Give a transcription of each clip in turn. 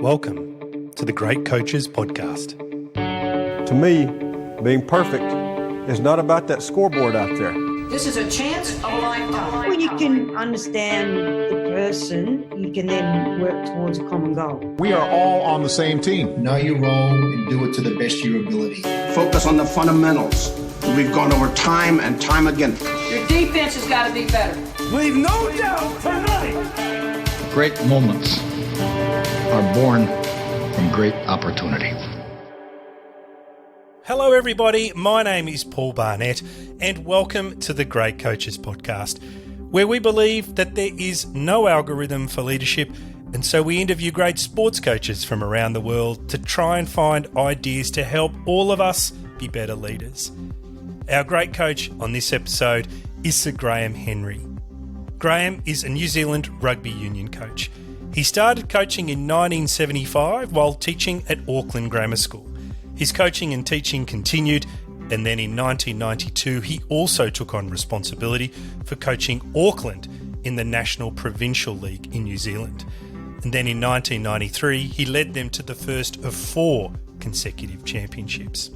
Welcome to the Great Coaches Podcast. To me, being perfect is not about that scoreboard out there. This is a chance of a lifetime. When you can understand the person, you can then work towards a common goal. We are all on the same team. Know your role and do it to the best of your ability. Focus on the fundamentals. We've gone over time and time again. Your defense has got to be better. Leave no doubt tonight. Great moments are born from great opportunity. Hello everybody, my name is Paul Barnett and welcome to the Great Coaches Podcast, where we believe that there is no algorithm for leadership, and so we interview great sports coaches from around the world to try and find ideas to help all of us be better leaders. Our great coach on this episode is Sir Graham Henry. Graham is a New Zealand rugby union coach. He started coaching in 1975 while teaching at Auckland Grammar School. His coaching and teaching continued, and then in 1992 he also took on responsibility for coaching Auckland in the National Provincial League in New Zealand. And then in 1993 he led them to the first of 4 consecutive championships.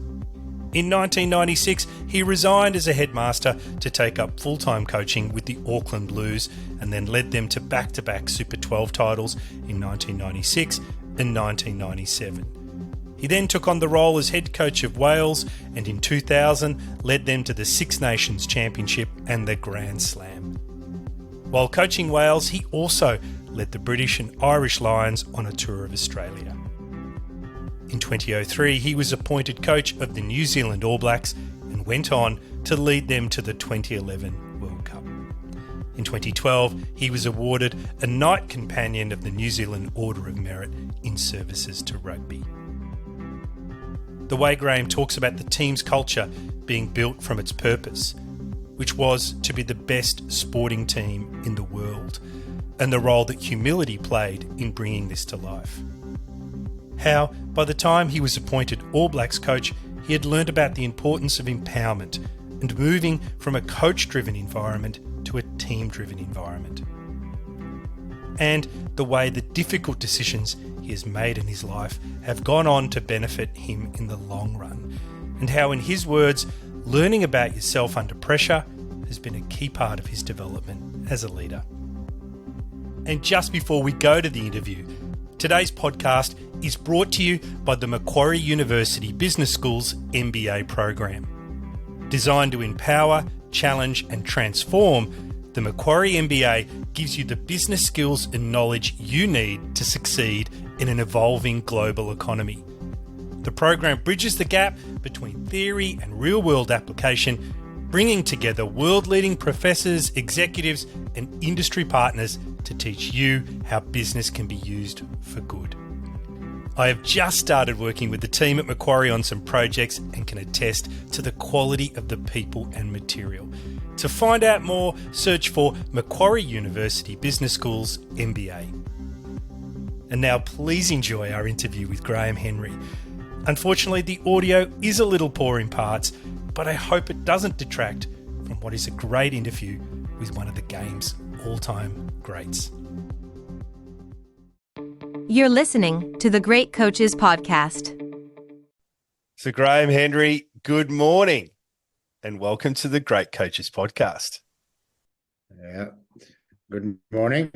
In 1996, he resigned as a headmaster to take up full-time coaching with the Auckland Blues and then led them to back-to-back Super 12 titles in 1996 and 1997. He then took on the role as head coach of Wales and in 2000 led them to the Six Nations Championship and the Grand Slam. While coaching Wales, he also led the British and Irish Lions on a tour of Australia. In 2003, he was appointed coach of the New Zealand All Blacks and went on to lead them to the 2011 World Cup. In 2012, he was awarded a Knight Companion of the New Zealand Order of Merit in services to rugby. The way Graham talks about the team's culture being built from its purpose, which was to be the best sporting team in the world, and the role that humility played in bringing this to life. How, by the time he was appointed All Blacks coach, he had learned about the importance of empowerment and moving from a coach-driven environment to a team-driven environment. And the way the difficult decisions he has made in his life have gone on to benefit him in the long run, and how, in his words, learning about yourself under pressure has been a key part of his development as a leader. And just before we go to the interview, today's podcast is brought to you by the Macquarie University Business School's MBA program. Designed to empower, challenge and transform, the Macquarie MBA gives you the business skills and knowledge you need to succeed in an evolving global economy. The program bridges the gap between theory and real-world application, bringing together world-leading professors, executives and industry partners to teach you how business can be used for good. I have just started working with the team at Macquarie on some projects and can attest to the quality of the people and material. To find out more, search for Macquarie University Business School's MBA. And now please enjoy our interview with Graham Henry. Unfortunately, the audio is a little poor in parts, but I hope it doesn't detract from what is a great interview with one of the game's all-time greats. You're listening to the Great Coaches Podcast. So Graham Henry, good morning and welcome to the Great Coaches Podcast. Yeah, good morning.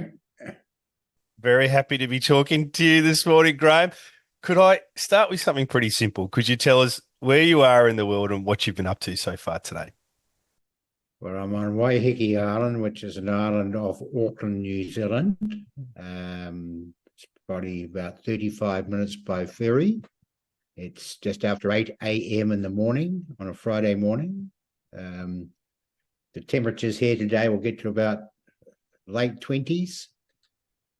Very happy to be talking to you this morning, Graham. Could I start with something pretty simple? Could you tell us where you are in the world and what you've been up to so far today? Well, I'm on Waiheke Island, which is an island off Auckland, New Zealand. It's probably about 35 minutes by ferry. It's just after 8 a.m. in the morning on a Friday morning. The temperatures here today will get to about late 20s.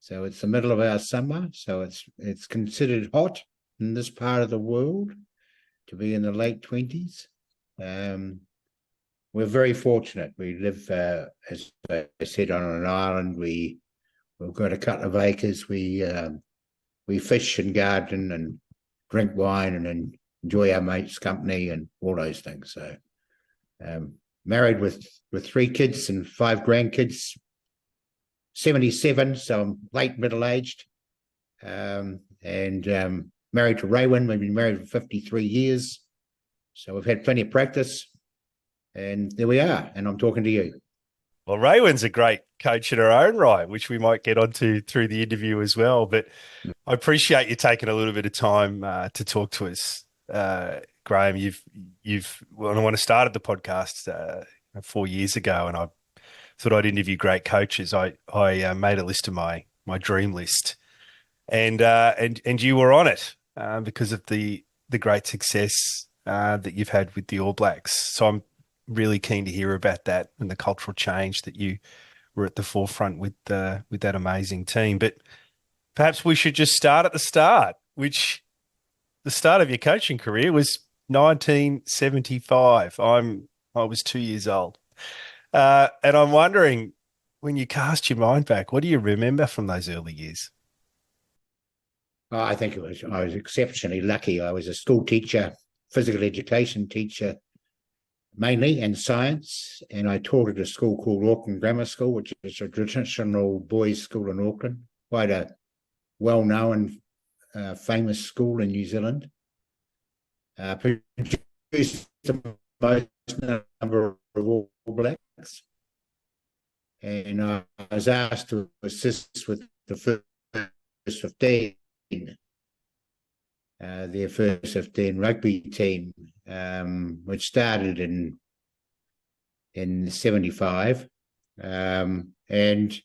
So it's the middle of our summer. So it's considered hot in this part of the world to be in the late 20s. We're very fortunate. We live, as I said, on an island. We've got a couple of acres. We fish and garden and drink wine and enjoy our mates' company and all those things. So, married with 3 kids and 5 grandkids. 77, so I'm late middle-aged. and married to Raywin. We've been married for 53 years. So we've had plenty of practice. And there we are. And I'm talking to you. Well, Raywin's a great coach in her own right, which we might get onto through the interview as well. But I appreciate you taking a little bit of time to talk to us, Graham. When I started the podcast 4 years ago, and I thought I'd interview great coaches, I made a list of my dream list, and you were on it because of the great success that you've had with the All Blacks. So I'm really keen to hear about that and the cultural change that you were at the forefront with that amazing team. But perhaps we should just start at the start, which the start of your coaching career was 1975. I was 2 years old. And I'm wondering, when you cast your mind back, what do you remember from those early years? I think I was exceptionally lucky. I was a school teacher, physical education teacher, mainly, and science. And I taught at a school called Auckland Grammar School, which is a traditional boys' school in Auckland, quite a well-known, famous school in New Zealand. Produced the most number of All Blacks. And I was asked to assist with the first 15, their first 15 rugby team, which started in 75. And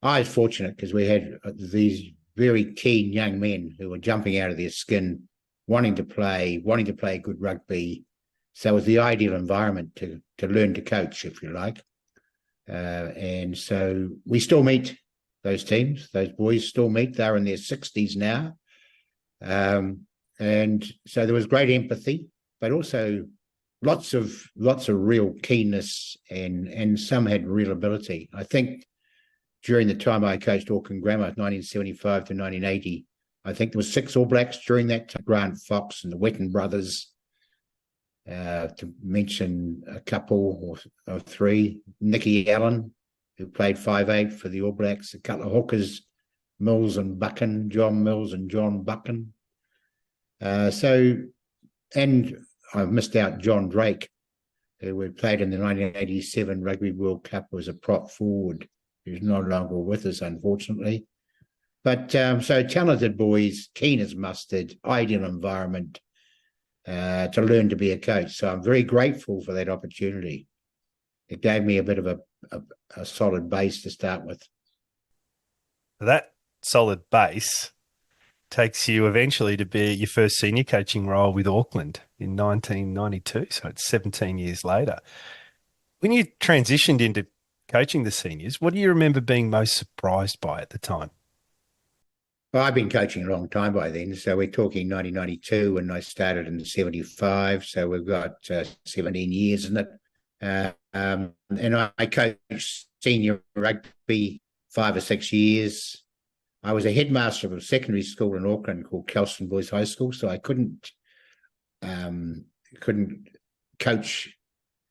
I was fortunate because we had these very keen young men who were jumping out of their skin, wanting to play good rugby. So it was the ideal environment to learn to coach, if you like. And so we still meet those teams. Those boys still meet. They're in their 60s now. And so there was great empathy, but also lots of real keenness, and some had real ability. I think during the time I coached Auckland Grammar, 1975 to 1980, I think there was 6 All Blacks during that time. Grant Fox and the Wetton brothers, to mention a couple or 3. Nicky Allen, who played 5'8" for the All Blacks. A couple of hookers, Mills and Buchan, John Mills and John Buchan. And I missed out John Drake, who had played in the 1987 Rugby World Cup, was a prop forward, who's no longer with us, unfortunately. But so talented boys, keen as mustard, ideal environment to learn to be a coach. So I'm very grateful for that opportunity. It gave me a bit of a solid base to start with. That solid base takes you eventually to be your first senior coaching role with Auckland in 1992. So it's 17 years later. When you transitioned into coaching the seniors, what do you remember being most surprised by at the time? Well, I've been coaching a long time by then. So we're talking 1992, and I started in 75. So we've got 17 years, isn't it? And I coached senior rugby 5 or 6 years. I was a headmaster of a secondary school in Auckland called Kelston Boys High School, so I couldn't coach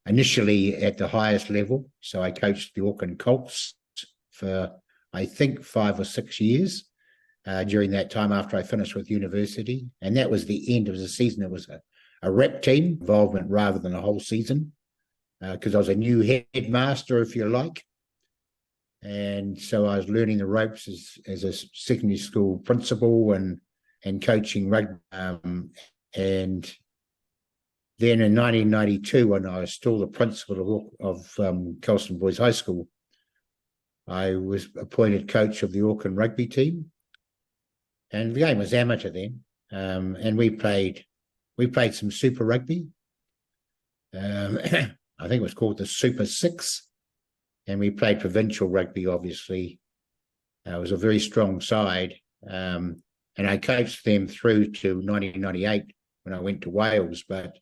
initially at the highest level. So I coached the Auckland Colts for, I think, 5 or 6 years during that time after I finished with university. And that was the end of the season. It was a rep team involvement rather than a whole season, because I was a new headmaster, if you like. And so I was learning the ropes as a secondary school principal and coaching rugby. And then in 1992, when I was still the principal of Kelston Boys High School, I was appointed coach of the Auckland rugby team. And the game was amateur then. And we played some super rugby. I think it was called the Super Six. And we played provincial rugby, obviously. It was a very strong side. And I coached them through to 1998 when I went to Wales. But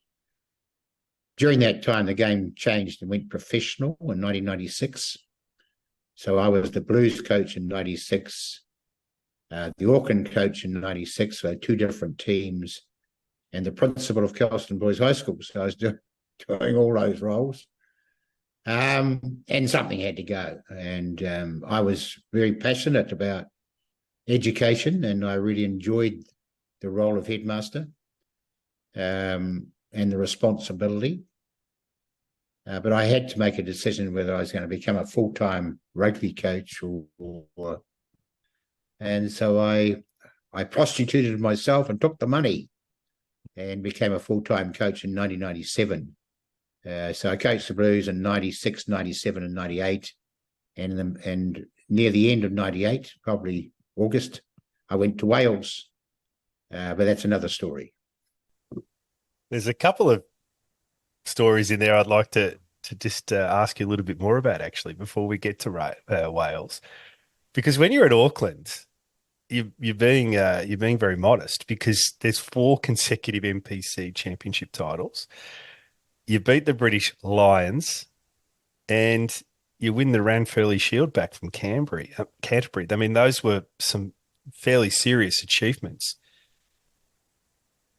during that time, the game changed and went professional in 1996. So I was the Blues coach in 96, the Auckland coach in 96, so 2 different teams, and the principal of Kelston Boys High School. So I was doing all those roles. And something had to go. And I was very passionate about education, and I really enjoyed the role of headmaster and the responsibility. But I had to make a decision whether I was going to become a full-time rugby coach and so I prostituted myself and took the money and became a full-time coach in 1997. So I coached the Blues in 96, 97 and 98. And near the end of 98, probably August, I went to Wales. But that's another story. There's a couple of stories in there I'd like to just ask you a little bit more about, actually, before we get to Wales. Because when you're at Auckland, you're being very modest, because there's 4 consecutive NPC championship titles. You beat the British Lions, and you win the Ranfurly Shield back from Canterbury. I mean, those were some fairly serious achievements.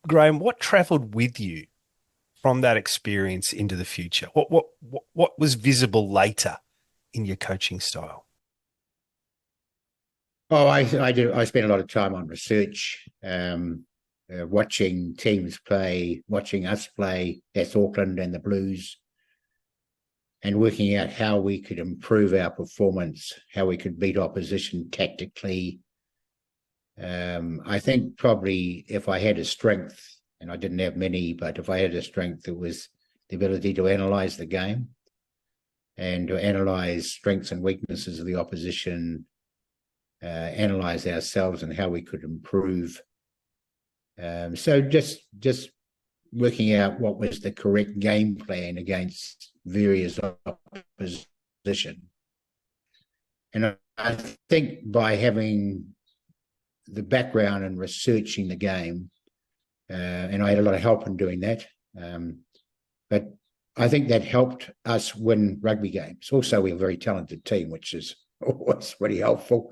Graham, what travelled with you from that experience into the future? What was visible later in your coaching style? Oh, I spent a lot of time on research, watching teams play, watching us play. That's Auckland and the Blues, and working out how we could improve our performance, how we could beat opposition tactically. I think probably if I had a strength, and I didn't have many, but if I had a strength, it was the ability to analyse the game and to analyse strengths and weaknesses of the opposition, analyse ourselves and how we could improve. So just working out what was the correct game plan against various opposition. And I think by having the background and researching the game, and I had a lot of help in doing that, but I think that helped us win rugby games. Also, we're a very talented team, which is always really helpful.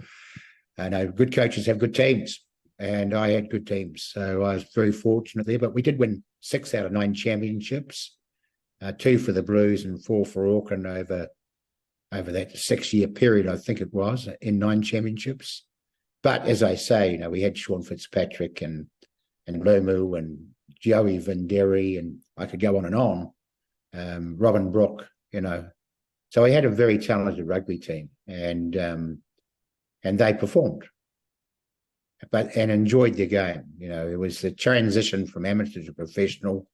I know good coaches have good teams, and I had good teams, so I was very fortunate there. But we did win 6 out of 9 championships, 2 for the Blues and 4 for Auckland over that 6-year period, I think it was, in 9 championships. But as I say, we had Sean Fitzpatrick and Lomu and Joey Vinderi, and I could go on and on. Robin Brook, So I had a very talented rugby team, and they performed, and enjoyed the game. It was the transition from amateur to professional.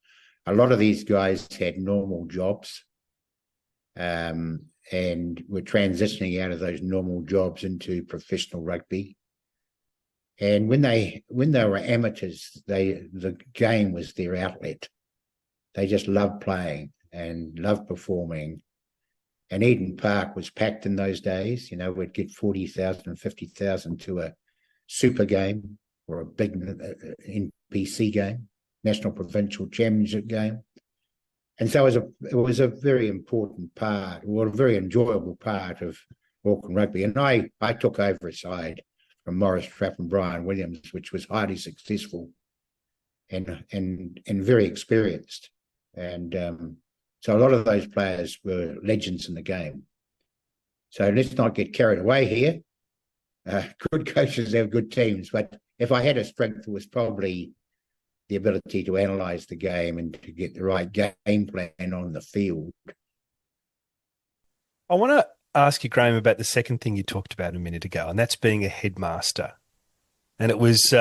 A lot of these guys had normal jobs, and were transitioning out of those normal jobs into professional rugby. And when they were amateurs, the game was their outlet. They just loved playing and loved performing. And Eden Park was packed in those days. We'd get 40,000 and 50,000 to a super game or a big NPC game, National Provincial Championship game. And so it was a very important part, or a very enjoyable part of Auckland rugby. And I took over a side from Morris Trapp and Brian Williams, which was highly successful and very experienced. And so a lot of those players were legends in the game. So let's not get carried away here. Good coaches have good teams, but if I had a strength, it was probably the ability to analyse the game and to get the right game plan on the field. I want to ask you, Graham, about the second thing you talked about a minute ago, and that's being a headmaster. And it was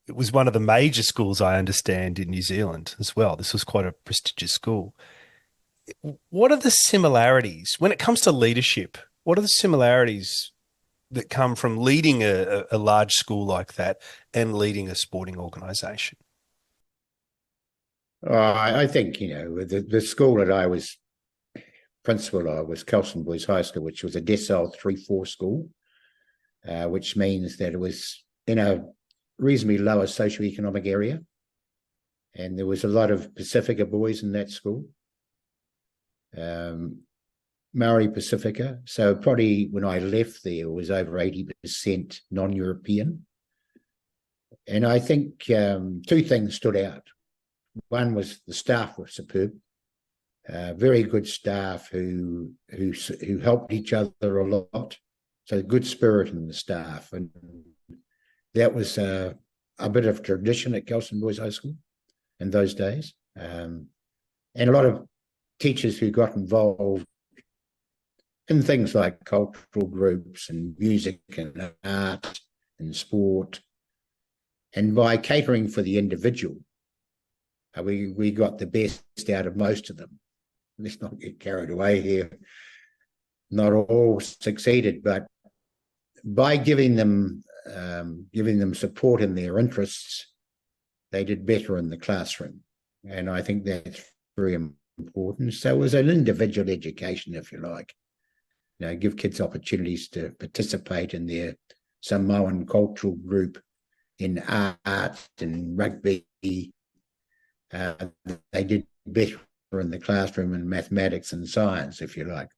it was one of the major schools, I understand, in New Zealand as well. This was quite a prestigious school. What are the similarities when it comes to leadership? What are the similarities that come from leading a large school like that and leading a sporting organisation? I think, the school that I was principal of was Kelson Boys High School, which was a decile 3-4 school, which means that it was in a reasonably lower socioeconomic area. And there was a lot of Pacifica boys in that school, Maori Pacifica. So probably when I left there, it was over 80% non-European. And I think 2 things stood out. One was the staff were superb, very good staff who helped each other a lot. So good spirit in the staff. And that was a bit of tradition at Kelson Boys High School in those days. And a lot of teachers who got involved in things like cultural groups and music and art and sport. And by catering for the individual, we got the best out of most of them. Let's not get carried away here. Not all succeeded, but by giving them support in their interests, they did better in the classroom. And I think that's very important. So it was an individual education, if you like. Give kids opportunities to participate in their Samoan cultural group, in art and rugby. They did better in the classroom in mathematics and science, if you like.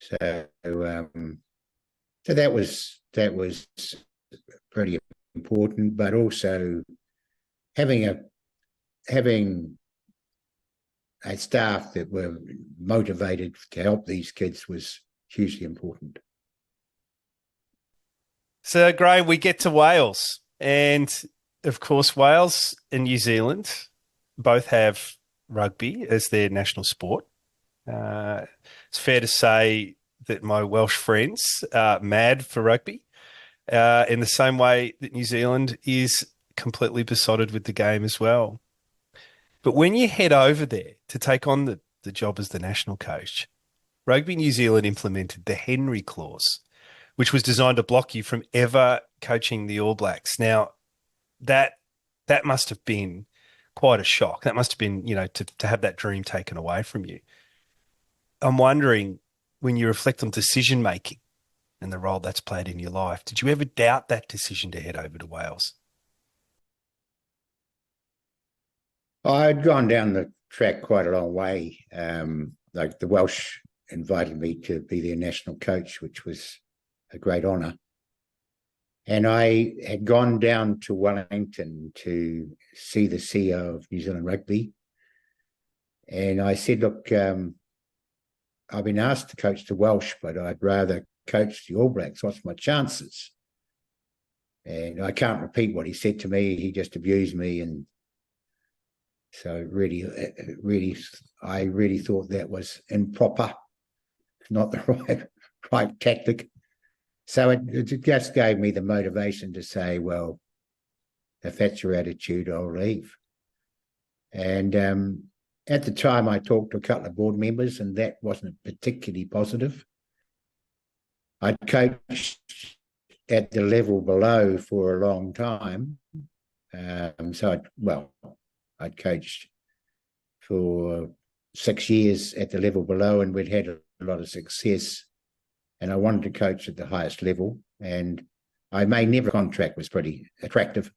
So that was pretty important, but also having a staff that were motivated to help these kids was hugely important. So, Graham, we get to Wales. And, of course, Wales and New Zealand both have rugby as their national sport. It's fair to say that my Welsh friends are mad for rugby in the same way that New Zealand is completely besotted with the game as well. But when you head over there to take on the job as the national coach, Rugby New Zealand implemented the Henry Clause, which was designed to block you from ever coaching the All Blacks. Now, that must have been quite a shock. That must have been, to have that dream taken away from you. I'm wondering, when you reflect on decision-making and the role that's played in your life, did you ever doubt that decision to head over to Wales? I'd gone down the track quite a long way. Like the Welsh invited me to be their national coach, which was a great honour. And I had gone down to Wellington to see the CEO of New Zealand Rugby. And I said, look, I've been asked to coach the Welsh, but I'd rather coach the All Blacks. What's my chances? And I can't repeat what he said to me. He just abused me. And so I really thought that was improper, not the right tactic. So it just gave me the motivation to say, well, if that's your attitude, I'll leave. And at the time, I talked to a couple of board members, and that wasn't particularly positive. I'd coached at the level below for a long time. I'd coached for 6 years at the level below, and we'd had a lot of success. And I wanted to coach at the highest level, and contract was pretty attractive.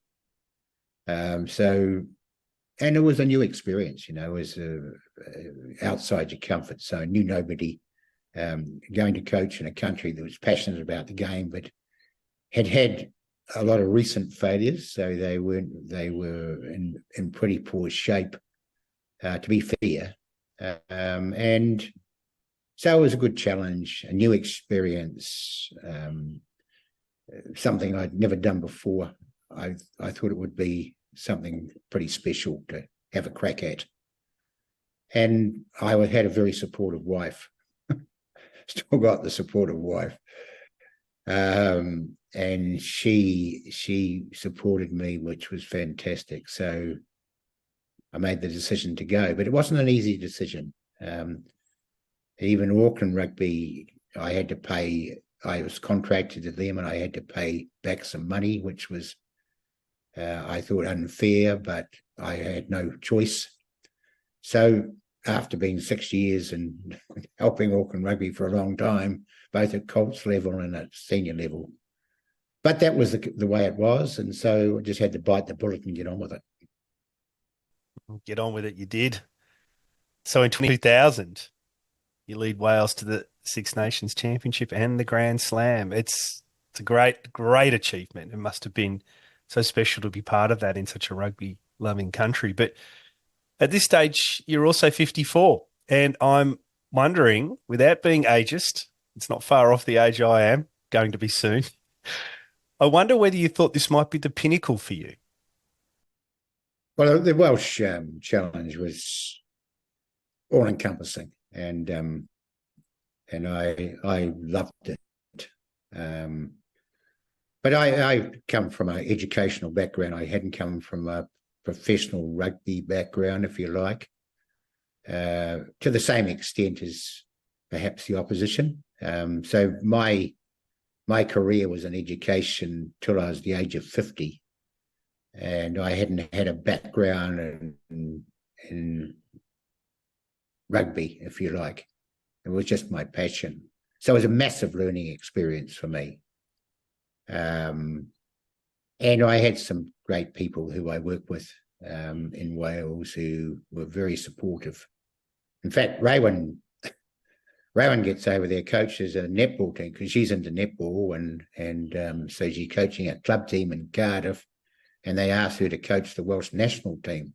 And it was a new experience, it was outside your comfort zone. I knew nobody. Going to coach in a country that was passionate about the game, but had a lot of recent failures, so they were in pretty poor shape, to be fair. And so it was a good challenge, a new experience, something I'd never done before. I thought it would be something pretty special to have a crack at. And I had a very supportive wife. Still got the supportive wife. And she supported me, which was fantastic. So I made the decision to go, but it wasn't an easy decision. Even Auckland Rugby, I was contracted to them, and I had to pay back some money, which was, I thought, unfair, but I had no choice. So after being 6 years and helping Auckland Rugby for a long time, both at Colts level and at senior level, but that was the way it was, and so I just had to bite the bullet and get on with it. Get on with it, you did. So in 2000, you lead Wales to the Six Nations Championship and the Grand Slam. It's a great achievement. It must have been so special to be part of that in such a rugby-loving country. But at this stage, you're also 54. And I'm wondering, without being ageist, it's not far off the age I am, going to be soon. I wonder whether you thought this might be the pinnacle for you. Well, the Welsh challenge was all-encompassing, and I loved it. But I come from an educational background. I hadn't come from a professional rugby background, if you like, to the same extent as perhaps the opposition. So my career was in education till I was the age of 50, and I hadn't had a background in rugby, if you like. It was just my passion. So it was a massive learning experience for me. And I had some great people who I worked with in Wales who were very supportive. In fact, Raywin gets over there, coaches a netball team because she's into netball, and so she's coaching a club team in Cardiff, and they asked her to coach the Welsh national team.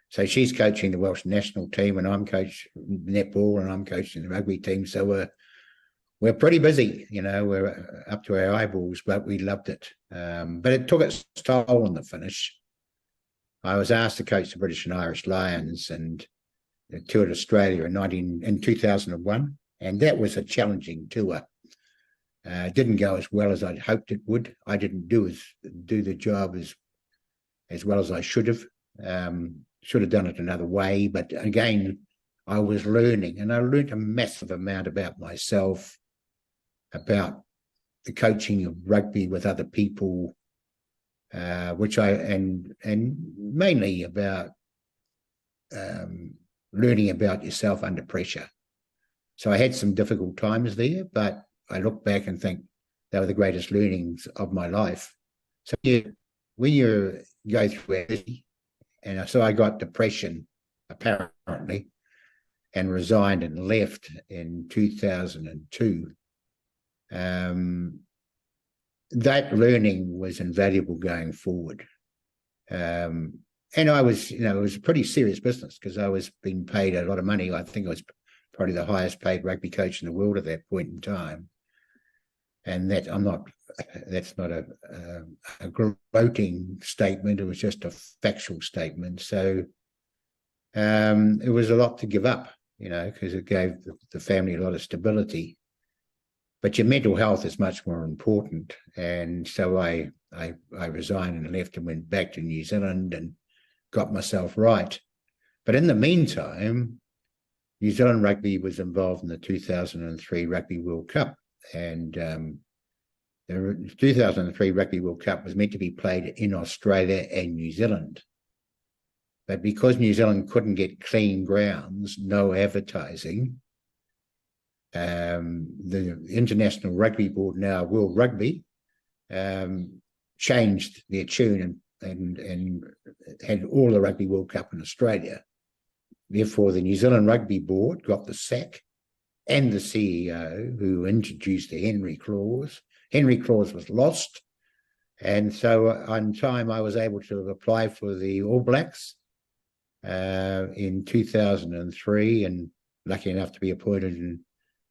So she's coaching the Welsh national team, and I'm coaching netball, and I'm coaching the rugby team. So we're pretty busy, we're up to our eyeballs, but we loved it. But it took its toll in the finish. I was asked to coach the British and Irish Lions and toured Australia in 2001, and that was a challenging tour. Didn't go as well as I'd hoped it would. I didn't do the job as well as I should have. Should have done it another way, but again, I was learning, and I learned a massive amount about myself, about the coaching of rugby with other people, which and mainly about learning about yourself under pressure. So I had some difficult times there, but I look back and think they were the greatest learnings of my life. So when you go through it, and so I got depression, apparently, and resigned and left in 2002. That learning was invaluable going forward. And I was, it was a pretty serious business because I was being paid a lot of money. I think I was probably the highest paid rugby coach in the world at that point in time. And that's not a gloating statement. It was just a factual statement. So it was a lot to give up, because it gave the family a lot of stability. But your mental health is much more important. And so I resigned and left and went back to New Zealand and got myself right. But in the meantime, New Zealand Rugby was involved in the 2003 Rugby World Cup. And the 2003 Rugby World Cup was meant to be played in Australia and New Zealand. But because New Zealand couldn't get clean grounds, no advertising, the International Rugby Board, now World Rugby, changed their tune and had all the Rugby World Cup in Australia. Therefore, the New Zealand Rugby Board got the sack, and the CEO, who introduced the Henry Clause. Henry Clause was lost, and so on time I was able to apply for the All Blacks in 2003, and lucky enough to be appointed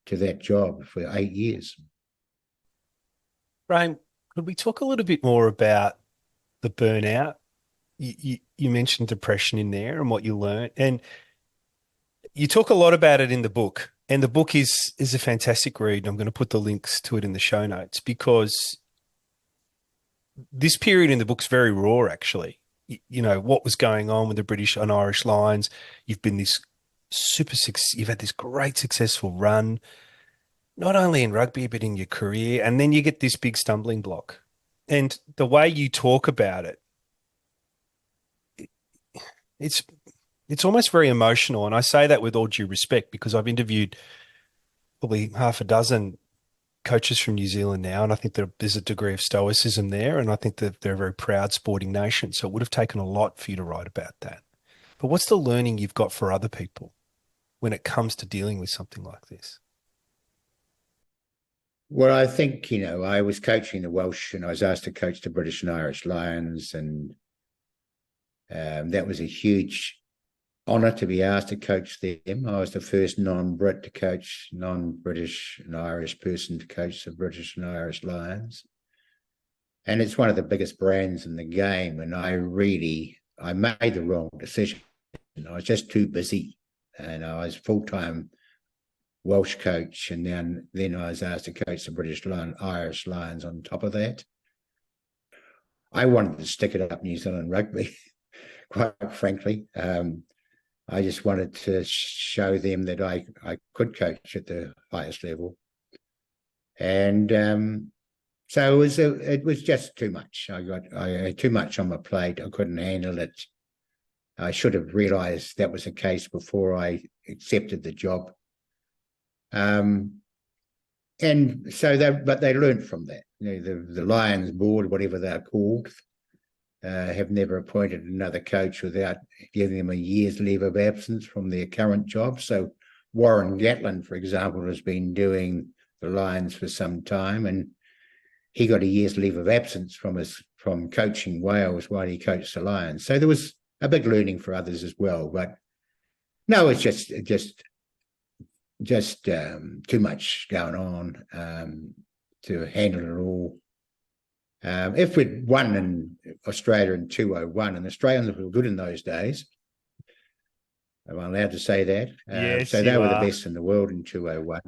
to that job for 8 years. Graham, could we talk a little bit more about the burnout? You mentioned depression in there and what you learned, and you talk a lot about it in the book. And the book is a fantastic read. I'm going to put the links to it in the show notes because this period in the book's very raw, actually. What was going on with the British and Irish Lions. You've had this great successful run, not only in rugby, but in your career. And then you get this big stumbling block. And the way you talk about it, it's almost very emotional. And I say that with all due respect because I've interviewed probably half a dozen coaches from New Zealand now, and I think there's a degree of stoicism there, and I think that they're a very proud sporting nation. So it would have taken a lot for you to write about that. But what's the learning you've got for other people when it comes to dealing with something like this? Well, I think, I was coaching the Welsh, and I was asked to coach the British and Irish Lions, and that was a huge honour to be asked to coach them. I was the first non-Brit to coach, non-British and Irish person to coach the British and Irish Lions. And it's one of the biggest brands in the game. And I made the wrong decision. I was just too busy. And I was full-time Welsh coach. And then I was asked to coach the British Irish Lions on top of that. I wanted to stick it up New Zealand rugby, quite frankly. I just wanted to show them that I could coach at the highest level. And so it was just too much. I had too much on my plate. I couldn't handle it. I should have realised that was the case before I accepted the job. And so but they learned from that. The Lions board, whatever they're called, have never appointed another coach without giving them a year's leave of absence from their current job. So Warren Gatlin, for example, has been doing the Lions for some time, and he got a year's leave of absence from coaching Wales while he coached the Lions. So there was a big learning for others as well. But no, it's just too much going on to handle it all. If we'd won in Australia in 2001, and Australians were good in those days, am I allowed to say that? Yes, so they were the best in the world in 2001.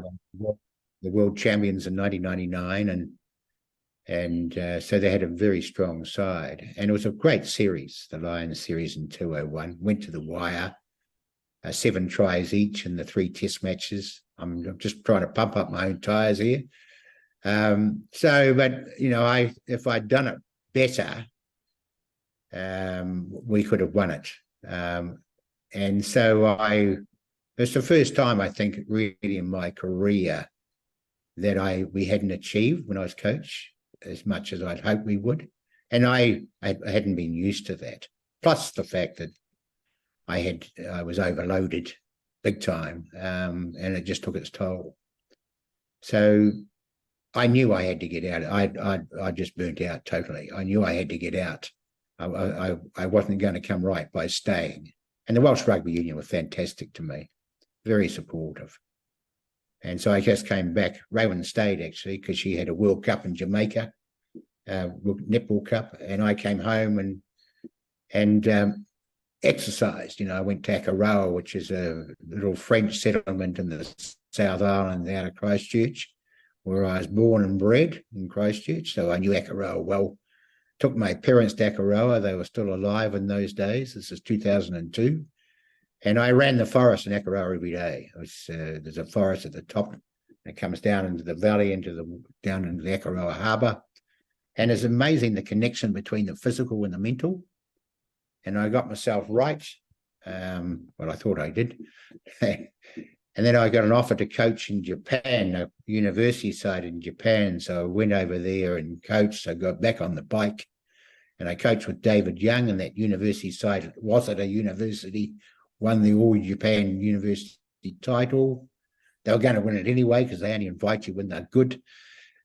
The world champions in 1999, and so they had a very strong side. And it was a great series, the Lions series in 2001. Went to the wire, 7 tries each in the 3 test matches. I'm just trying to pump up my own tyres here. But if I'd done it better, we could have won it. And so it's the first time, I think, really in my career that we hadn't achieved when I was coach as much as I'd hoped we would. And I hadn't been used to that. Plus the fact that I was overloaded big time, and it just took its toll. So I knew I had to get out. I just burnt out totally. I knew I had to get out. I wasn't going to come right by staying. And the Welsh Rugby Union were fantastic to me, very supportive. And so I just came back. Rowan stayed, actually, because she had a World Cup in Jamaica, Netball Cup, and I came home and exercised. I went to Akaroa, which is a little French settlement in the South Island out of Christchurch, where I was born and bred in Christchurch. So I knew Akaroa well. Took my parents to Akaroa. They were still alive in those days. This is 2002. And I ran the forest in Akaroa every day. There's a forest at the top, and it comes down into the valley, down into the Akaroa harbour. And it's amazing the connection between the physical and the mental. And I got myself right. Well, I thought I did. And then I got an offer to coach in Japan, a university side in Japan. So I went over there and coached. I got back on the bike and I coached with David Young, and that university side was at a university, won the All Japan University title. They were going to win it anyway because they only invite you when they're good.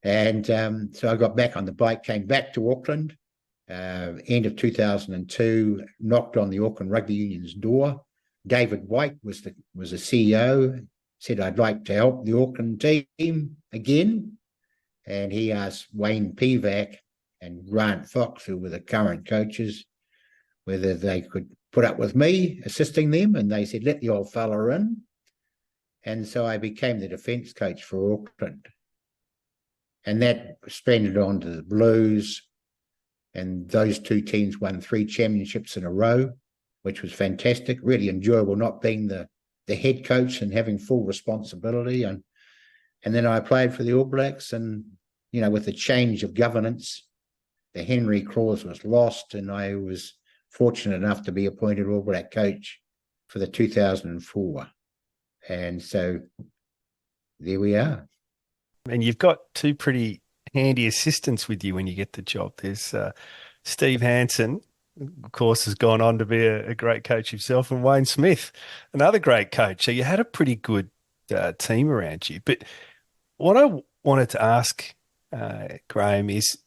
And so I got back on the bike, came back to Auckland, end of 2002, knocked on the Auckland Rugby Union's door. David White was the CEO, said, I'd like to help the Auckland team again. And he asked Wayne Pivac and Grant Fox, who were the current coaches, whether they could put up with me assisting them. And they said, let the old fella in. And so I became the defence coach for Auckland. And that expanded on to the Blues. And those 2 teams won 3 championships in a row, which was fantastic, really enjoyable not being the head coach and having full responsibility. And then I played for the All Blacks, and, with the change of governance, the Henry clause was lost, and I was fortunate enough to be appointed All Black coach for the 2004. And so there we are. And you've got 2 pretty handy assistants with you when you get the job. There's Steve Hansen, of course, has gone on to be a great coach himself, and Wayne Smith, another great coach. So you had a pretty good team around you. But what I wanted to ask, Graham, is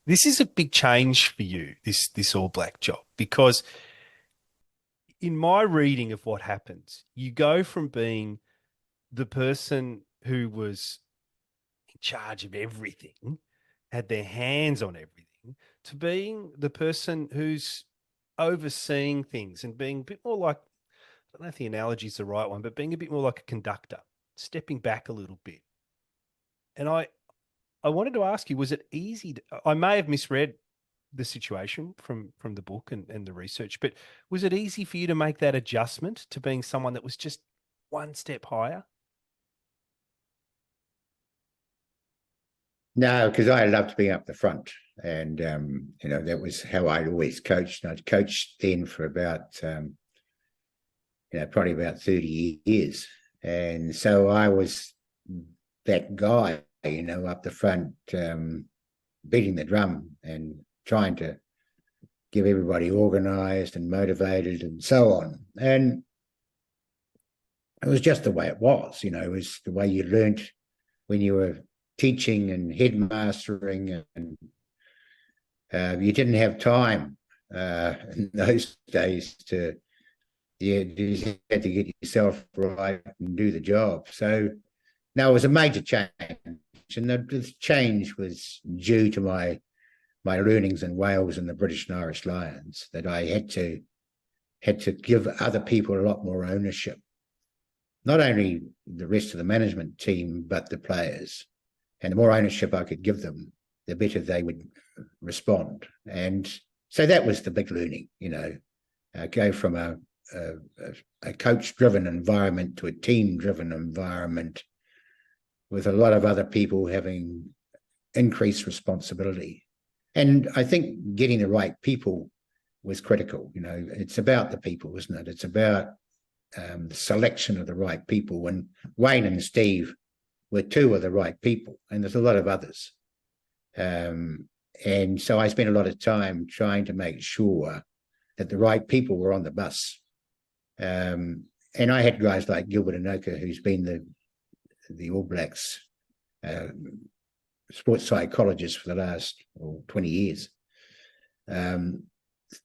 this is a big change for you, this All Black job, because in my reading of what happens, you go from being the person who was in charge of everything, had their hands on everything, to being the person who's overseeing things and being a bit more like, I don't know if the analogy is the right one, but being a bit more like a conductor, stepping back a little bit. And I wanted to ask you, was it easy? I may have misread the situation from the book and the research, but was it easy for you to make that adjustment to being someone that was just one step higher? No, because I loved being up the front, and that was how I always coached. And I'd coached then for about probably about 30 years, and so I was that guy, up the front, beating the drum and trying to give everybody organised and motivated and so on. And it was just the way it was. It was the way you learnt when you were teaching and headmastering, and you didn't have time in those days you just had to get yourself right and do the job. So no, it was a major change, and the change was due to my learnings in Wales and the British and Irish Lions, that I had to give other people a lot more ownership, not only the rest of the management team, but the players. And the more ownership I could give them, the better they would respond. And so that was the big learning, go from a coach-driven environment to a team-driven environment with a lot of other people having increased responsibility. And I think getting the right people was critical. It's about the people, isn't it? It's about the selection of the right people. And Wayne and Steve were two of the right people, and there's a lot of others. And so I spent a lot of time trying to make sure that the right people were on the bus. And I had guys like Gilbert Anoka, who's been the All Blacks sports psychologist for the last 20 years.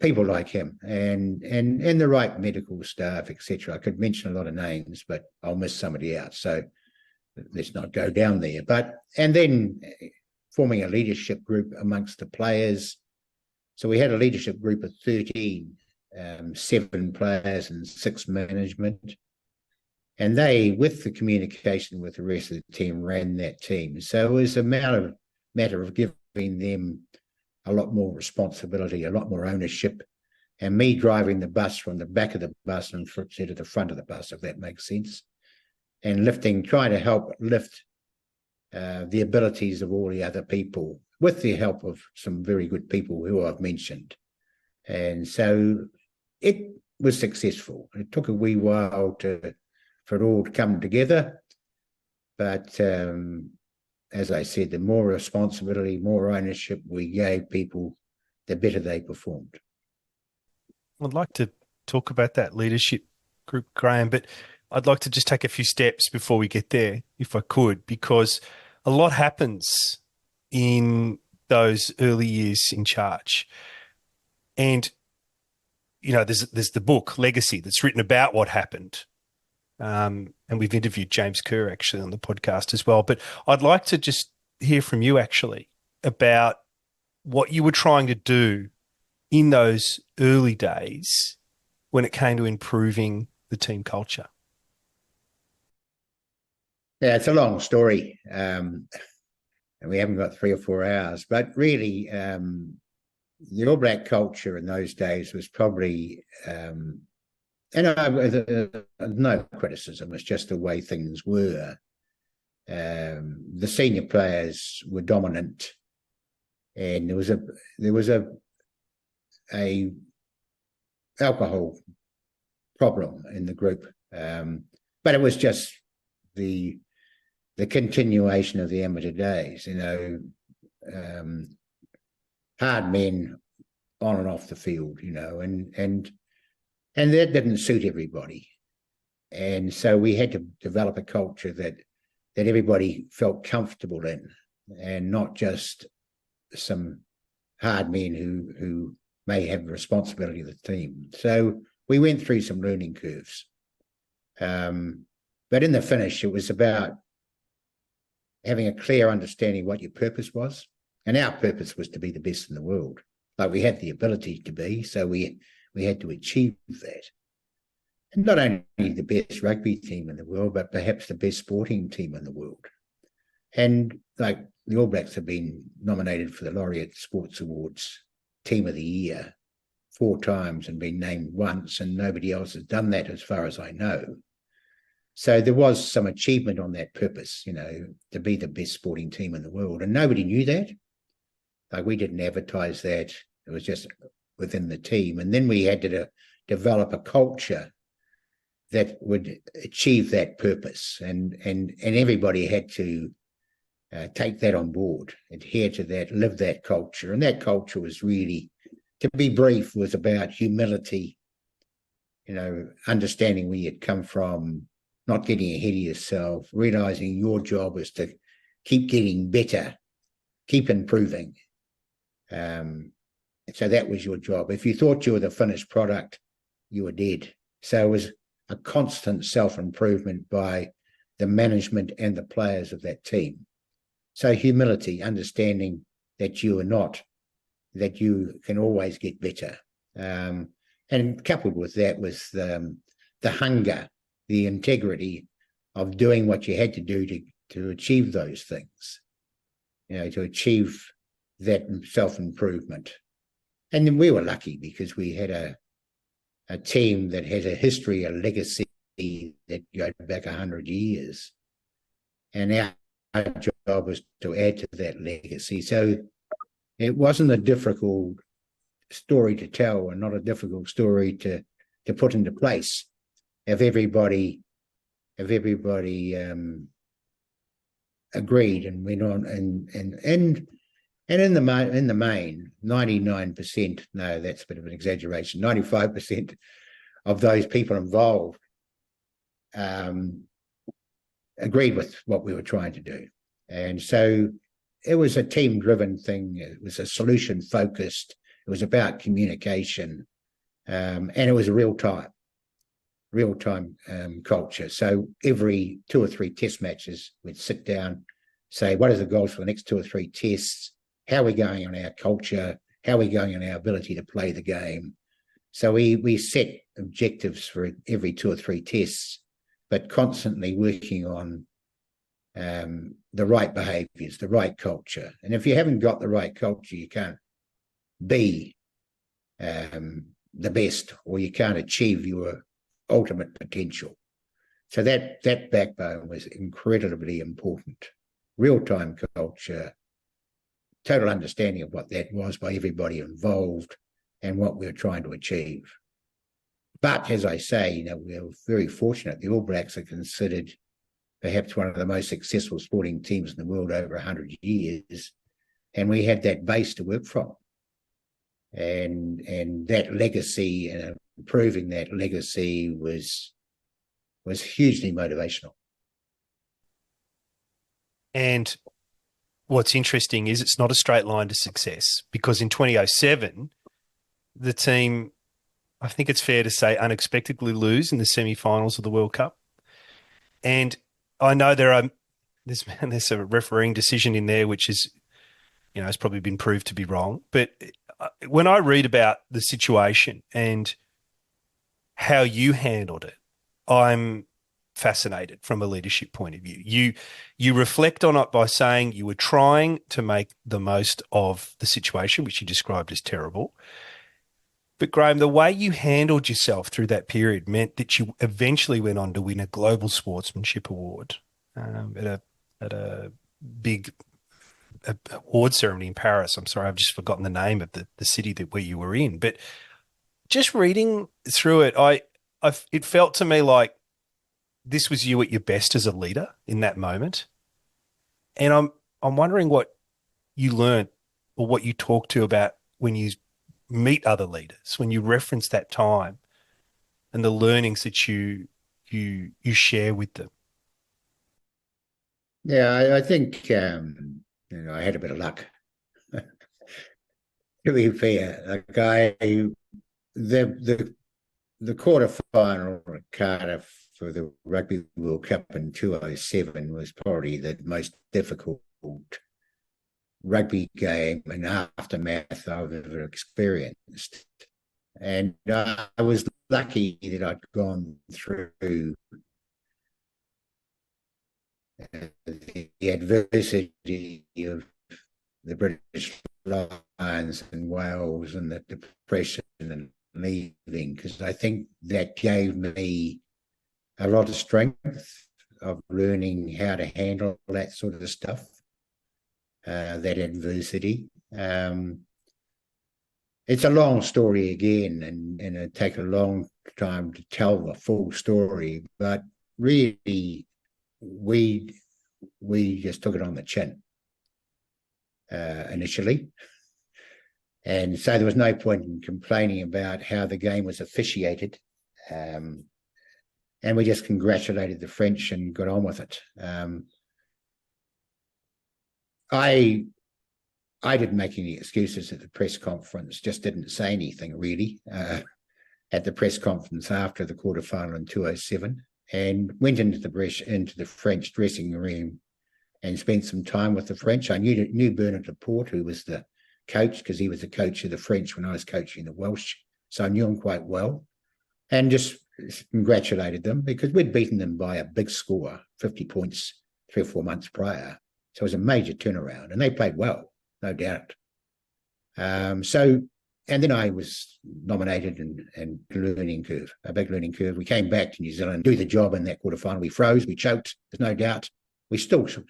People like him, and the right medical staff, etc. I could mention a lot of names, but I'll miss somebody out. So let's not go down there. And then forming a leadership group amongst the players. So we had a leadership group of 13, 7 players and 6 management. And they, with the communication with the rest of the team, ran that team. So it was a matter of giving them a lot more responsibility, a lot more ownership, and me driving the bus from the back of the bus instead of the front of the bus, if that makes sense. And trying to help lift the abilities of all the other people with the help of some very good people who I've mentioned. And so it was successful. It took a wee while for it all to come together. But as I said, the more responsibility, more ownership we gave people, the better they performed. I'd like to talk about that leadership group, Graham, but I'd like to just take a few steps before we get there, if I could, because a lot happens in those early years in charge. And, there's the book, Legacy, that's written about what happened. And we've interviewed James Kerr actually on the podcast as well. But I'd like to just hear from you actually about what you were trying to do in those early days when it came to improving the team culture. Yeah, it's a long story. And we haven't got 3 or 4 hours, but really the All Black culture in those days was probably, no criticism, it's just the way things were. The senior players were dominant, and there was a alcohol problem in the group, but it was just the continuation of the amateur days. Hard men on and off the field, and that didn't suit everybody. And so we had to develop a culture that everybody felt comfortable in, and not just some hard men who may have the responsibility of the team. So we went through some learning curves. But in the finish, it was about having a clear understanding what your purpose was. And our purpose was to be the best in the world. Like, we had the ability to be, so we had to achieve that. And not only the best rugby team in the world, but perhaps the best sporting team in the world. And like, the All Blacks have been nominated for the Laureate Sports Awards Team of the Year 4 times and been named once, and nobody else has done that as far as I know. So there was some achievement on that purpose, to be the best sporting team in the world. And nobody knew that. Like, we didn't advertise that. It was just within the team. And then we had to develop a culture that would achieve that purpose. And everybody had to take that on board, adhere to that, live that culture. And that culture was really, to be brief, was about humility, understanding where you'd come from, not getting ahead of yourself, realizing your job is to keep getting better, keep improving. So that was your job. If you thought you were the finished product, you were dead. So it was a constant self-improvement by the management and the players of that team. So humility, understanding that you are not, that you can always get better. And coupled with that was the hunger, the integrity of doing what you had to do to achieve those things, to achieve that self-improvement. And then we were lucky because we had a team that has a history, a legacy that goes back 100 years. And our job was to add to that legacy. So it wasn't a difficult story to tell, and not a difficult story to put into place. If everybody agreed and went on, and in the main, 99%, no, that's a bit of an exaggeration, 95% of those people involved agreed with what we were trying to do. And so it was a team-driven thing. It was a solution-focused. It was about communication, and it was a real-time culture. So every 2 or 3 test matches, we'd sit down, say, what are the goals for the next 2 or 3 tests? How are we going on our culture? How are we going on our ability to play the game? So we set objectives for every 2 or 3 tests, but constantly working on the right behaviours, the right culture. And if you haven't got the right culture, you can't be the best, or you can't achieve your ultimate potential. So that backbone was incredibly important. Real-time culture, total understanding of what that was by everybody involved and what we were trying to achieve. But as I say, we're very fortunate. The All Blacks are considered perhaps one of the most successful sporting teams in the world over 100 years, and we had that base to work from. And that legacy, and improving that legacy was hugely motivational. And what's interesting is it's not a straight line to success, because in 2007, the team, I think it's fair to say, unexpectedly lose in the semi-finals of the World Cup. And I know there's a refereeing decision in there which is, has probably been proved to be wrong. But when I read about the situation and how you handled it, I'm fascinated from a leadership point of view. You reflect on it by saying you were trying to make the most of the situation, which you described as terrible. But Graham, the way you handled yourself through that period meant that you eventually went on to win a Global Sportsmanship Award at a big award ceremony in Paris. I'm sorry, I've just forgotten the name of the city where you were in. But just reading through it, it felt to me like this was you at your best as a leader in that moment. And I'm wondering what you learned or what you talk to about when you meet other leaders, when you reference that time and the learnings that you share with them. Yeah, I think I had a bit of luck. To be fair, the the quarterfinal at Cardiff for the Rugby World Cup in 2007 was probably the most difficult rugby game and aftermath I've ever experienced. And I was lucky that I'd gone through the adversity of the British Lions and Wales and the depression and leaving, because I think that gave me a lot of strength of learning how to handle that sort of stuff, that adversity. It's a long story again, and it'd take a long time to tell the full story, but really we just took it on the chin initially. And so there was no point in complaining about how the game was officiated. And we just congratulated the French and got on with it. I didn't make any excuses at the press conference, just didn't say anything really at the press conference after the quarterfinal in 2007, and went into the French dressing room and spent some time with the French. I knew Bernard Laporte, who was the coach, because he was the coach of the French when I was coaching the Welsh, so I knew him quite well, and just congratulated them because we'd beaten them by a big score, 50 points, 3 or 4 months prior. So it was a major turnaround, and they played well, no doubt. And then I was nominated and learning curve, a big learning curve. We came back to New Zealand, do the job in that quarterfinal. We froze, we choked, there's no doubt. We still should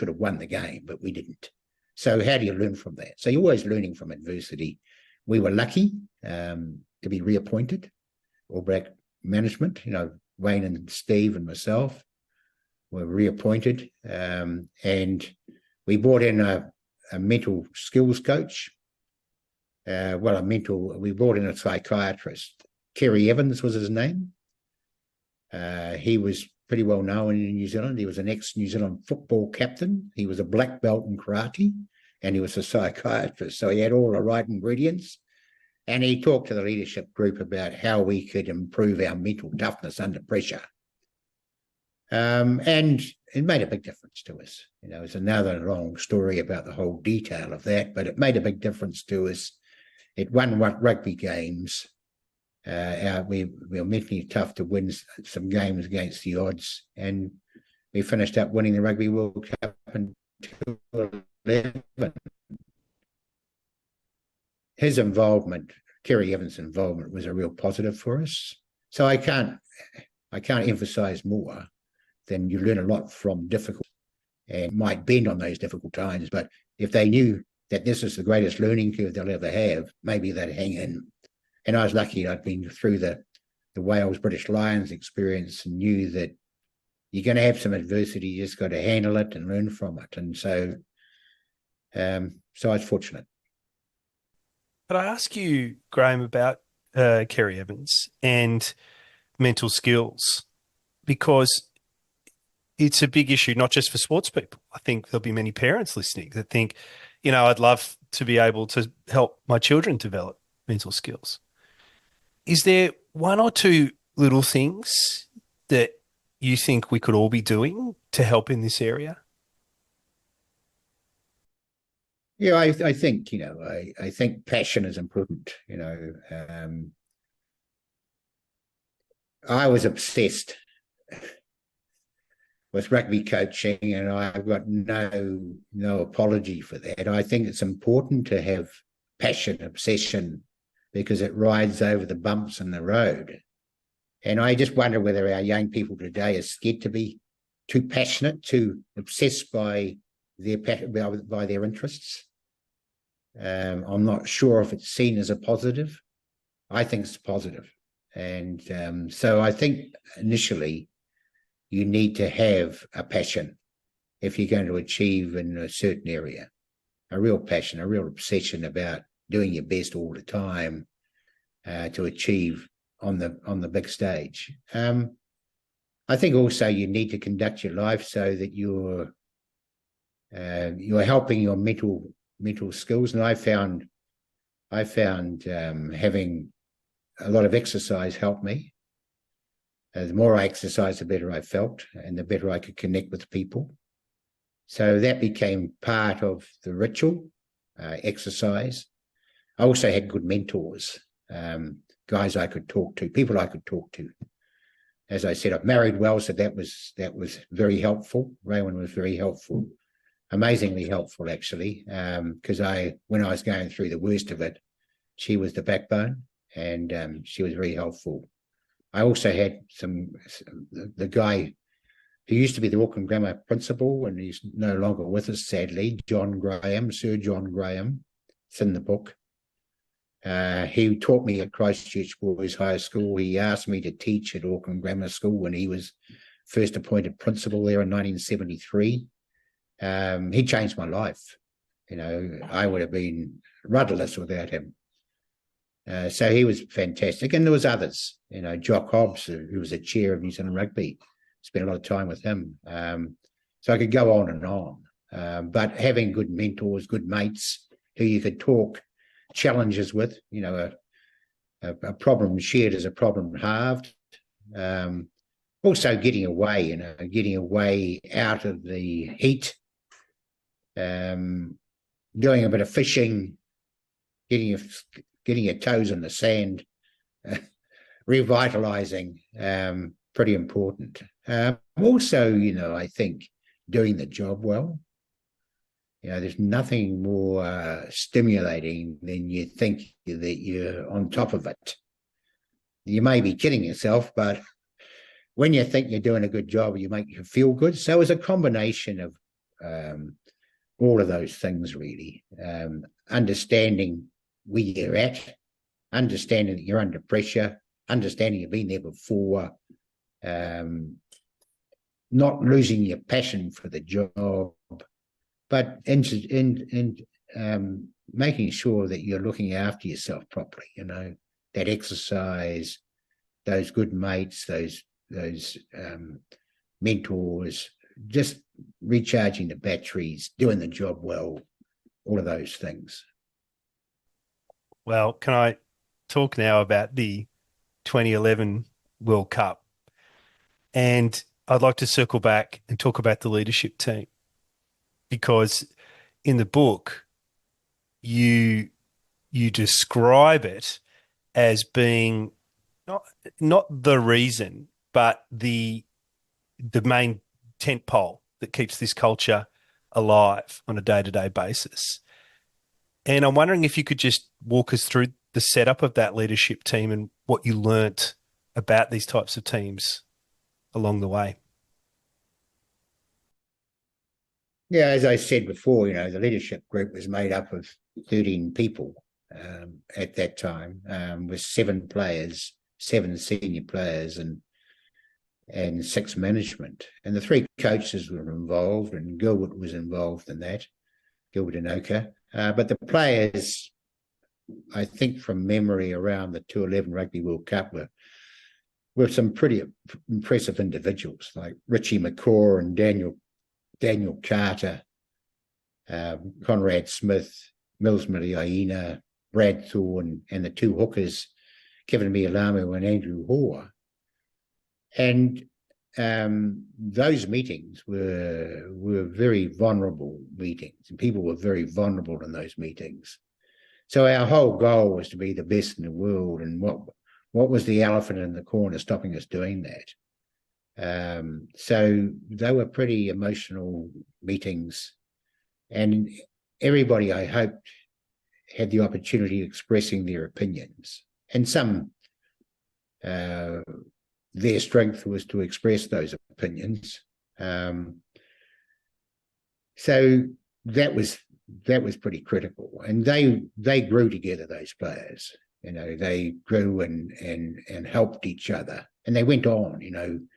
have won the game, but we didn't. So how do you learn from that? So you're always learning from adversity. We were lucky to be reappointed, All Black management. Wayne and Steve and myself were reappointed, and we brought in a mental skills coach. We brought in a psychiatrist. Kerry Evans was his name. He was pretty well known in New Zealand. He was an ex-New Zealand football captain. He was a black belt in karate, and he was a psychiatrist. So he had all the right ingredients. And he talked to the leadership group about how we could improve our mental toughness under pressure. And it made a big difference to us. It's another long story about the whole detail of that, but it made a big difference to us. It won rugby games. We were mentally tough to win some games against the odds, and we finished up winning the Rugby World Cup in 2011. His involvement, Kerry Evans' involvement, was a real positive for us. So I can't emphasise more than you learn a lot from difficult, and might bend on those difficult times. But if they knew that this is the greatest learning curve they'll ever have, maybe they'd hang in. And I was lucky I'd been through the Wales British Lions experience and knew that you're going to have some adversity. You just got to handle it and learn from it. And so I was fortunate. But I ask you, Graham, about Kerry Evans and mental skills, because it's a big issue, not just for sports people. I think there'll be many parents listening that think, I'd love to be able to help my children develop mental skills. Is there one or two little things that you think we could all be doing to help in this area? Yeah, I think, I think passion is important. I was obsessed with rugby coaching, and I've got no apology for that. I think it's important to have passion, obsession, because it rides over the bumps in the road. And I just wonder whether our young people today are scared to be too passionate, too obsessed by their interests. I'm not sure if it's seen as a positive. I think it's positive. And so I think initially you need to have a passion if you're going to achieve in a certain area, a real passion, a real obsession about doing your best all the time to achieve on the big stage. I think also you need to conduct your life so that you're helping your mental skills. And I found having a lot of exercise helped me. The more I exercised, the better I felt, and the better I could connect with people. So that became part of the ritual, exercise. I also had good mentors, guys I could talk to, people I could talk to. As I said, I've married well, so that was very helpful. Raywin was very helpful, amazingly helpful, actually, because when I was going through the worst of it, she was the backbone, and she was very helpful. I also had the guy who used to be the Auckland Grammar principal, and he's no longer with us, sadly, John Graham, Sir John Graham. It's in the book. He taught me at Christchurch Boys High School. He asked me to teach at Auckland Grammar School when he was first appointed principal there in 1973. He changed my life. I would have been rudderless without him. So he was fantastic. And there was others, Jock Hobbs, who was the chair of New Zealand Rugby. Spent a lot of time with him. So I could go on and on. But having good mentors, good mates who you could talk challenges with, a problem shared is a problem halved. Also getting away out of the heat, doing a bit of fishing, getting your toes in the sand, revitalizing, pretty important. Also, I think doing the job well. There's nothing more stimulating than you think that you're on top of it. You may be kidding yourself, but when you think you're doing a good job, you make you feel good. So it's a combination of all of those things, really. Understanding where you're at, understanding that you're under pressure, understanding you've been there before, not losing your passion for the job, but in making sure that you're looking after yourself properly. That exercise, those good mates, those mentors, just recharging the batteries, doing the job well, all of those things. Well, can I talk now about the 2011 World Cup? And I'd like to circle back and talk about the leadership team, because in the book, you describe it as being not the reason, but the main tent pole that keeps this culture alive on a day-to-day basis. And I'm wondering if you could just walk us through the setup of that leadership team and what you learnt about these types of teams along the way. Yeah, as I said before, the leadership group was made up of 13 people at that time, with 7 players, 7 senior players, and 6 management. And the 3 coaches were involved, and Gilbert was involved in that, Gilbert Anoka. But the players, I think from memory, around the 2011 Rugby World Cup were some pretty impressive individuals, like Richie McCaw and Daniel Carter, Conrad Smith, Mills Miriaina, Brad Thorne, and the 2 hookers, Kevin Mialamu and Andrew Hoare. And those meetings were very vulnerable meetings, and people were very vulnerable in those meetings. So our whole goal was to be the best in the world, and what was the elephant in the corner stopping us doing that? So they were pretty emotional meetings, and everybody, I hoped, had the opportunity of expressing their opinions. And some, their strength was to express those opinions. So that was pretty critical. And they grew together, those players. They grew and helped each other. And they went on,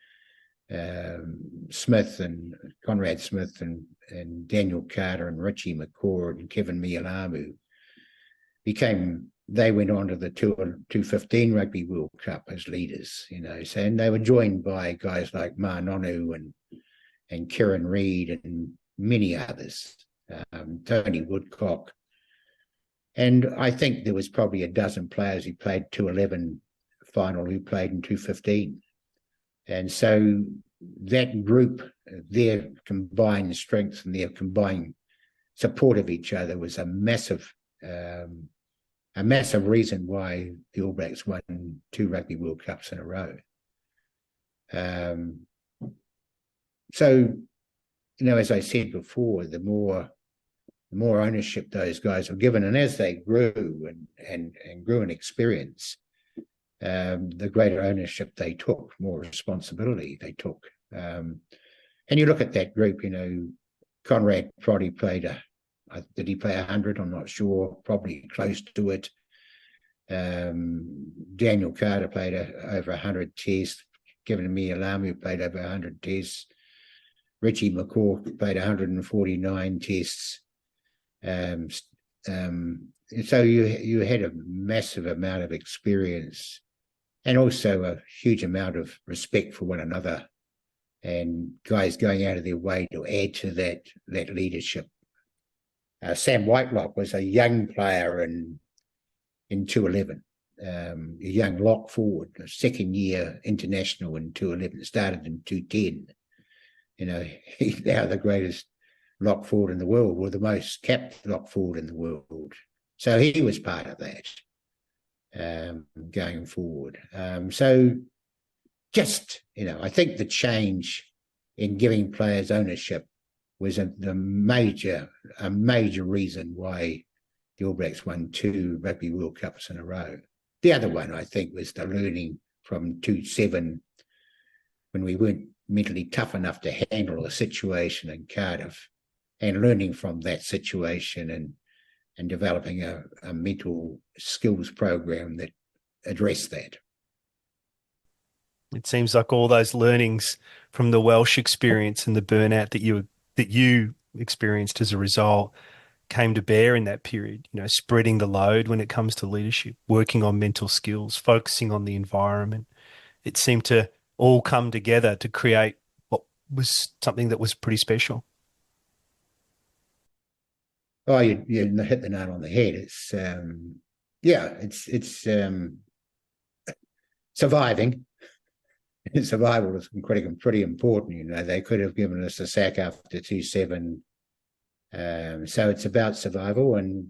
Smith and Conrad Smith and Daniel Carter and Richie McCaw and Kevin Mialamu they went on to the 2015 Rugby World Cup as leaders, and they were joined by guys like Ma Nonu and Kieran Reid and many others, Tony Woodcock. And I think there was probably a dozen players who played 2011 final who played in 215. And so that group, their combined strengths and their combined support of each other was a massive reason why the All Blacks won 2 Rugby World Cups in a row. So, as I said before, the more ownership those guys were given, and as they grew and grew in experience, the greater ownership they took, more responsibility they took. And you look at that group, Conrad probably played did he play 100? I'm not sure, probably close to it. Daniel Carter played over 100 tests. Kevin Mialamu played over 100 tests. Richie McCaw played 149 tests. So you had a massive amount of experience and also a huge amount of respect for one another, and guys going out of their way to add to that leadership. Sam Whitelock was a young player in 211, a young lock forward, a second-year international in 211, started in 210. He's now the greatest lock forward in the world, or the most capped lock forward in the world. So he was part of that going forward. So just, I think the change in giving players ownership was a major reason why the All Blacks won 2 Rugby World Cups in a row. The other one, I think, was the learning from 2-7 when we weren't mentally tough enough to handle a situation in Cardiff, and learning from that situation and developing a mental skills program that addressed that. It seems like all those learnings from the Welsh experience and the burnout that you experienced as a result came to bear in that period, spreading the load when it comes to leadership, working on mental skills, focusing on the environment. It seemed to all come together to create what was something that was pretty special. Oh, you hit the nail on the head. It's surviving. Survival is pretty important. They could have given us a sack after 2-7. So it's about survival, and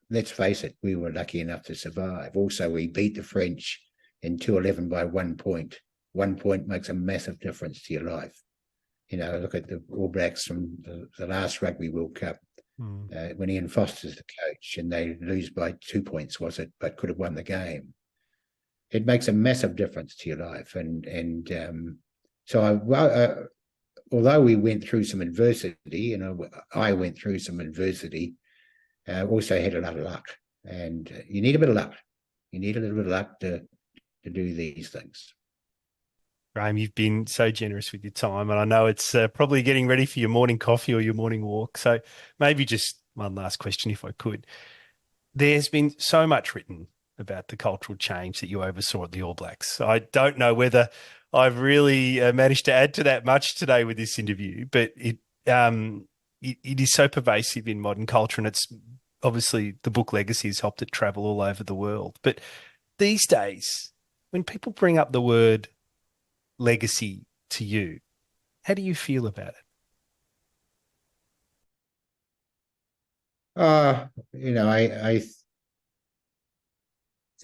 let's face it, we were lucky enough to survive. Also, we beat the French in 211 by 1 point. 1 point makes a massive difference to your life. Look at the All Blacks from the last Rugby World Cup. When Ian Foster's the coach and they lose by 2 points, was it, but could have won the game. It makes a massive difference to your life. So although we went through some adversity, I went through some adversity, also had a lot of luck. And you need a bit of luck. You need a little bit of luck to do these things. Graham, you've been so generous with your time, and I know it's probably getting ready for your morning coffee or your morning walk. So maybe just one last question, if I could. There's been so much written about the cultural change that you oversaw at the All Blacks. I don't know whether I've really managed to add to that much today with this interview, but it is so pervasive in modern culture, and it's obviously the book Legacy has helped it travel all over the world. But these days, when people bring up the word legacy to you, how do you feel about it?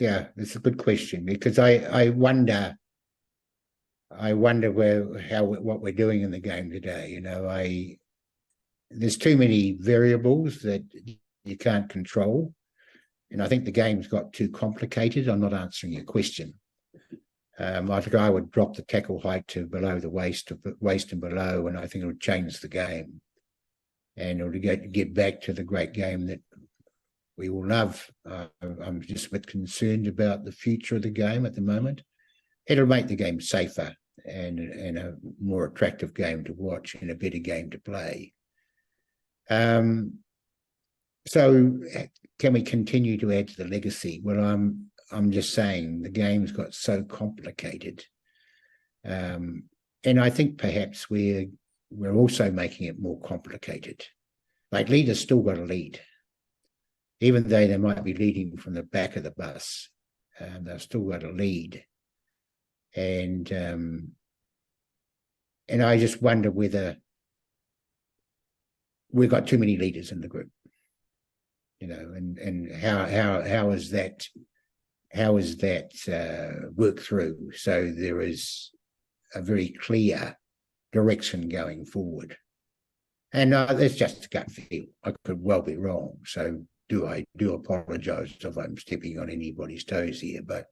It's a good question, because I wonder what we're doing in the game today. There's too many variables that you can't control, and I think the game's got too complicated. I'm not answering your question. I think I would drop the tackle height to below the waist and below, and I think it would change the game, and it would get back to the great game that we all love. I'm just a bit concerned about the future of the game at the moment. It'll make the game safer and a more attractive game to watch and a better game to play. So can we continue to add to the legacy? Well, I'm just saying the game's got so complicated. And I think perhaps we're also making it more complicated. Like, leaders still got to lead. Even though they might be leading from the back of the bus, they've still got to lead. And I just wonder whether we've got too many leaders in the group, and how is that worked through so there is a very clear direction going forward. And it's just a gut feel. I could well be wrong, so I do apologise if I'm stepping on anybody's toes here, but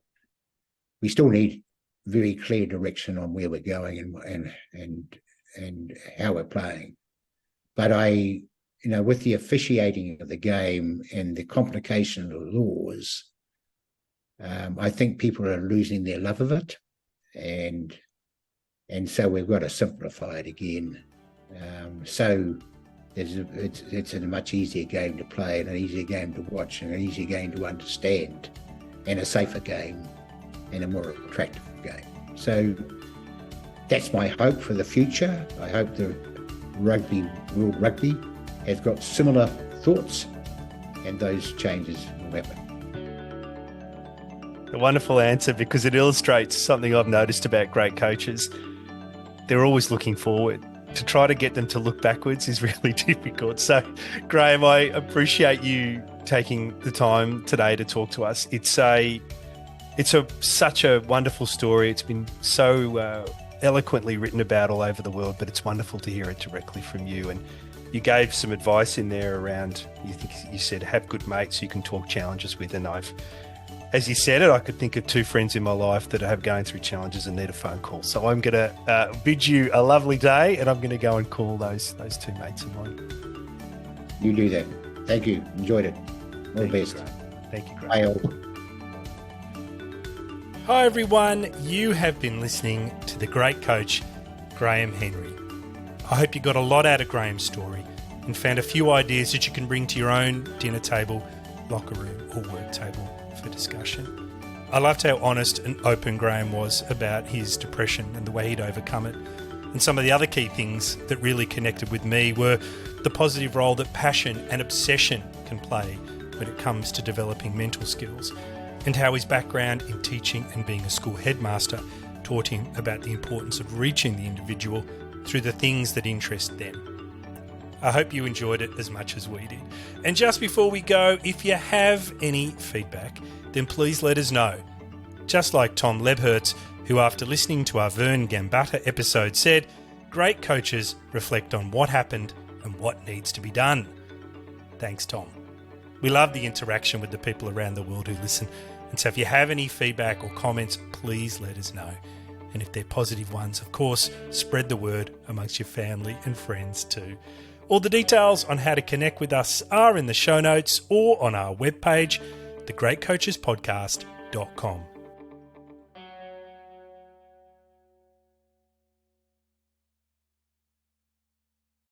we still need very clear direction on where we're going and how we're playing. But with the officiating of the game and the complication of the laws, I think people are losing their love of it, and so we've got to simplify it again. So it's a much easier game to play, and an easier game to watch, and an easier game to understand, and a safer game, and a more attractive game. So that's my hope for the future. I hope the World Rugby has got similar thoughts, and those changes will happen. A wonderful answer, because it illustrates something I've noticed about great coaches. They're always looking forward. To try to get them to look backwards is really difficult. So, Graham, I appreciate you taking the time today to talk to us. It's such a wonderful story. It's been so eloquently written about all over the world, but it's wonderful to hear it directly from you. And you gave some advice in there around, you said, have good mates you can talk challenges with. And as you said it, I could think of two friends in my life that are going through challenges and need a phone call. So I'm going to bid you a lovely day, and I'm going to go and call those two mates of mine. You do that. Thank you. Enjoyed it. All the best. Thank you, Graham. Bye all. Hi, everyone. You have been listening to the great coach, Graham Henry. I hope you got a lot out of Graham's story and found a few ideas that you can bring to your own dinner table, locker room, or work table for discussion. I loved how honest and open Graham was about his depression and the way he'd overcome it. And some of the other key things that really connected with me were the positive role that passion and obsession can play when it comes to developing mental skills, and how his background in teaching and being a school headmaster taught him about the importance of reaching the individual through the things that interest them. I hope you enjoyed it as much as we did. And just before we go, if you have any feedback, then please let us know. Just like Tom Lebhertz, who after listening to our Vern Gambetta episode said, great coaches reflect on what happened and what needs to be done. Thanks, Tom. We love the interaction with the people around the world who listen. And so if you have any feedback or comments, please let us know. And if they're positive ones, of course, spread the word amongst your family and friends too. All the details on how to connect with us are in the show notes or on our webpage, thegreatcoachespodcast.com.